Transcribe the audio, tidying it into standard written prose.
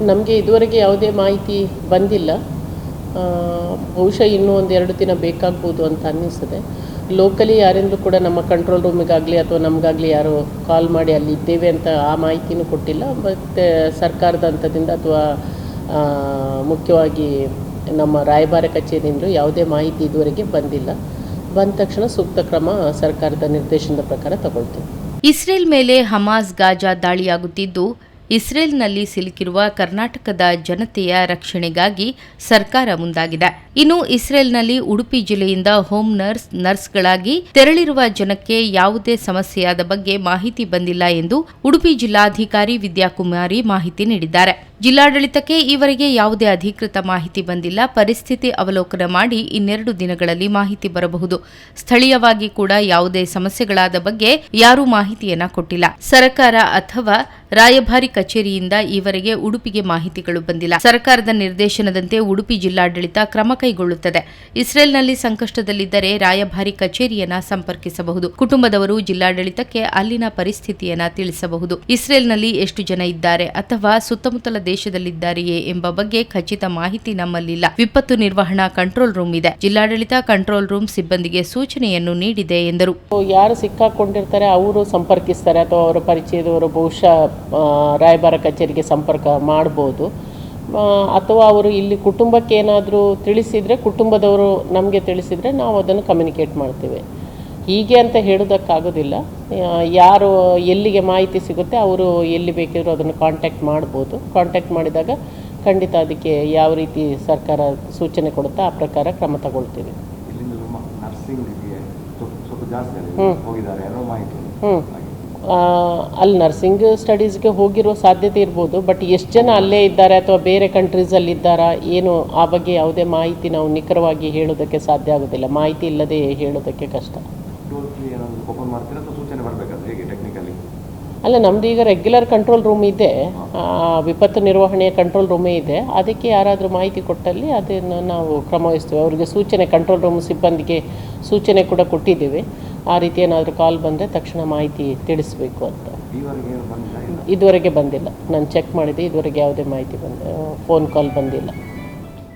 ನಮಗೆ ಇದುವರೆಗೆ ಯಾವುದೇ ಮಾಹಿತಿ ಬಂದಿಲ್ಲ. ಬಹುಶಃ ಇನ್ನೂ ಒಂದು 2 ದಿನ ಬೇಕಾಗ್ಬೋದು ಅಂತ ಅನ್ನಿಸ್ತದೆ. ಲೋಕಲಿ ಯಾರಿಂದಲೂ ಕೂಡ ನಮ್ಮ ಕಂಟ್ರೋಲ್ ರೂಮಿಗಾಗಲಿ ಅಥವಾ ನಮಗಾಗಲಿ ಯಾರು ಕಾಲ್ ಮಾಡಿ ಅಲ್ಲಿ ಇದ್ದೇವೆ ಅಂತ ಆ ಮಾಹಿತಿನೂ ಕೊಟ್ಟಿಲ್ಲ. ಮತ್ತು ಸರ್ಕಾರದ ಹಂತದಿಂದ ಅಥವಾ ಮುಖ್ಯವಾಗಿ ನಮ್ಮ ರಾಯಭಾರ ಕಚೇರಿಯಿಂದಲೂ ಯಾವುದೇ ಮಾಹಿತಿ ಇದುವರೆಗೆ ಬಂದಿಲ್ಲ. ಬಂದ ತಕ್ಷಣ ಸೂಕ್ತ ಕ್ರಮ ಸರ್ಕಾರದ ನಿರ್ದೇಶನದ ಪ್ರಕಾರ ತಗೊಳ್ತೀವಿ. ಇಸ್ರೇಲ್ ಮೇಲೆ ಹಮಾಸ್ ಗಾಜಾ ದಾಳಿಯಾಗುತ್ತಿದ್ದು, ಇಸ್ರೇಲ್ನಲ್ಲಿ ಸಿಲುಕಿರುವ ಕರ್ನಾಟಕದ ಜನತೆಯ ರಕ್ಷಣೆಗಾಗಿ ಸರ್ಕಾರ ಮುಂದಾಗಿದೆ. ಇನ್ನು ಇಸ್ರೇಲ್ನಲ್ಲಿ ಉಡುಪಿ ಜಿಲ್ಲೆಯಿಂದ ಹೋಮ್ ನರ್ಸ್ಗಳಾಗಿ ತೆರಳಿರುವ ಜನಕ್ಕೆ ಯಾವುದೇ ಸಮಸ್ಯೆಯಾದ ಬಗ್ಗೆ ಮಾಹಿತಿ ಬಂದಿಲ್ಲ ಎಂದು ಉಡುಪಿ ಜಿಲ್ಲಾಧಿಕಾರಿ ವಿದ್ಯಾಕುಮಾರಿ ಮಾಹಿತಿ ನೀಡಿದ್ದಾರೆ. ಜಿಲ್ಲಾಡಳಿತಕ್ಕೆ ಈವರೆಗೆ ಯಾವುದೇ ಅಧಿಕೃತ ಮಾಹಿತಿ ಬಂದಿಲ್ಲ. ಪರಿಸ್ಥಿತಿ ಅವಲೋಕನ ಮಾಡಿ 2 ದಿನಗಳಲ್ಲಿ ಮಾಹಿತಿ ಬರಬಹುದು. ಸ್ಥಳೀಯವಾಗಿ ಕೂಡ ಯಾವುದೇ ಸಮಸ್ಯೆಗಳಾದ ಬಗ್ಗೆ ಯಾರೂ ಮಾಹಿತಿಯನ್ನ ಕೊಟ್ಟಿಲ್ಲ. ಸರ್ಕಾರ ಅಥವಾ ರಾಯಭಾರಿ ಕಚೇರಿಯಿಂದ ಈವರೆಗೆ ಉಡುಪಿಗೆ ಮಾಹಿತಿಗಳು ಬಂದಿಲ್ಲ. ಸರ್ಕಾರದ ನಿರ್ದೇಶನದಂತೆ ಉಡುಪಿ ಜಿಲ್ಲಾಡಳಿತ ಕ್ರಮ ಕೈಗೊಳ್ಳುತ್ತದೆ. ಇಸ್ರೇಲ್ನಲ್ಲಿ ಸಂಕಷ್ಟದಲ್ಲಿದ್ದರೆ ರಾಯಭಾರಿ ಕಚೇರಿಯನ್ನ ಸಂಪರ್ಕಿಸಬಹುದು. ಕುಟುಂಬದವರು ಜಿಲ್ಲಾಡಳಿತಕ್ಕೆ ಅಲ್ಲಿನ ಪರಿಸ್ಥಿತಿಯನ್ನ ತಿಳಿಸಬಹುದು. ಇಸ್ರೇಲ್ನಲ್ಲಿ ಎಷ್ಟು ಜನ ಇದ್ದಾರೆ ಅಥವಾ ಸುತ್ತಮುತ್ತಲ ದೇಶದಲ್ಲಿದ್ದಾರೆಯೇ ಎಂಬ ಬಗ್ಗೆ ಖಚಿತ ಮಾಹಿತಿ ನಮ್ಮಲ್ಲಿಲ್ಲ. ವಿಪತ್ತು ನಿರ್ವಹಣಾ ಕಂಟ್ರೋಲ್ ರೂಮ್ ಇದೆ. ಜಿಲ್ಲಾಡಳಿತ ಕಂಟ್ರೋಲ್ ರೂಮ್ ಸಿಬ್ಬಂದಿಗೆ ಸೂಚನೆಯನ್ನು ನೀಡಿದೆ ಎಂದರು. ಯಾರು ಸಿಕ್ಕಾಕೊಂಡಿರ್ತಾರೆ ಅವರು ಸಂಪರ್ಕಿಸ್ತಾರೆ ಅಥವಾ ಅವರ ಪರಿಚಯದವರು ಬಹುಶಃ ರಾಯಭಾರ ಕಚೇರಿಗೆ ಸಂಪರ್ಕ ಮಾಡ್ಬೋದು. ಅಥವಾ ಅವರು ಇಲ್ಲಿ ಕುಟುಂಬಕ್ಕೆ ಏನಾದರೂ ತಿಳಿಸಿದರೆ, ಕುಟುಂಬದವರು ನಮಗೆ ತಿಳಿಸಿದರೆ ನಾವು ಅದನ್ನು ಕಮ್ಯುನಿಕೇಟ್ ಮಾಡ್ತೇವೆ. ಹೀಗೆ ಅಂತ ಹೇಳೋದಕ್ಕಾಗೋದಿಲ್ಲ. ಯಾರು ಎಲ್ಲಿಗೆ ಮಾಹಿತಿ ಸಿಗುತ್ತೆ ಅವರು ಎಲ್ಲಿ ಬೇಕಿದ್ರೂ ಅದನ್ನು ಕಾಂಟ್ಯಾಕ್ಟ್ ಮಾಡ್ಬೋದು. ಕಾಂಟ್ಯಾಕ್ಟ್ ಮಾಡಿದಾಗ ಖಂಡಿತ ಅದಕ್ಕೆ ಯಾವ ರೀತಿ ಸರ್ಕಾರ ಸೂಚನೆ ಕೊಡುತ್ತಾ ಆ ಪ್ರಕಾರ ಕ್ರಮ ತಗೊಳ್ತೀವಿ. ಅಲ್ಲಿ ನರ್ಸಿಂಗ್ ಸ್ಟಡೀಸ್ಗೆ ಹೋಗಿರೋ ಸಾಧ್ಯತೆ ಇರ್ಬೋದು. ಬಟ್ ಎಷ್ಟು ಜನ ಅಲ್ಲೇ ಇದ್ದಾರೆ ಅಥವಾ ಬೇರೆ ಕಂಟ್ರೀಸಲ್ಲಿ ಇದ್ದಾರಾ ಏನು ಆ ಬಗ್ಗೆ ಯಾವುದೇ ಮಾಹಿತಿ ನಾವು ನಿಖರವಾಗಿ ಹೇಳೋದಕ್ಕೆ ಸಾಧ್ಯ ಆಗೋದಿಲ್ಲ. ಮಾಹಿತಿ ಇಲ್ಲದೆ ಹೇಳೋದಕ್ಕೆ ಕಷ್ಟ. ಅಲ್ಲ, ನಮ್ಮದು ಈಗ ರೆಗ್ಯುಲರ್ ಕಂಟ್ರೋಲ್ ರೂಮ್ ಇದೆ, ವಿಪತ್ತು ನಿರ್ವಹಣೆಯ ಕಂಟ್ರೋಲ್ ರೂಮೇ ಇದೆ. ಅದಕ್ಕೆ ಯಾರಾದರೂ ಮಾಹಿತಿ ಕೊಟ್ಟಲ್ಲಿ ಅದನ್ನು ನಾವು ಕ್ರಮ ವಹಿಸ್ತೇವೆ. ಅವರಿಗೆ ಸೂಚನೆ, ಕಂಟ್ರೋಲ್ ರೂಮ್ ಸಿಬ್ಬಂದಿಗೆ ಸೂಚನೆ ಕೂಡ ಕೊಟ್ಟಿದ್ದೇವೆ. ಆ ರೀತಿ ಏನಾದರೂ ಕಾಲ್ ಬಂದರೆ ತಕ್ಷಣ ಮಾಹಿತಿ ತಿಳಿಸಬೇಕು ಅಂತ. ಇದುವರೆಗೆ ಬಂದಿಲ್ಲ. ನಾನು ಚೆಕ್ ಮಾಡಿದೆ, ಇದುವರೆಗೆ ಯಾವುದೇ ಮಾಹಿತಿ ಫೋನ್ ಕಾಲ್ ಬಂದಿಲ್ಲ.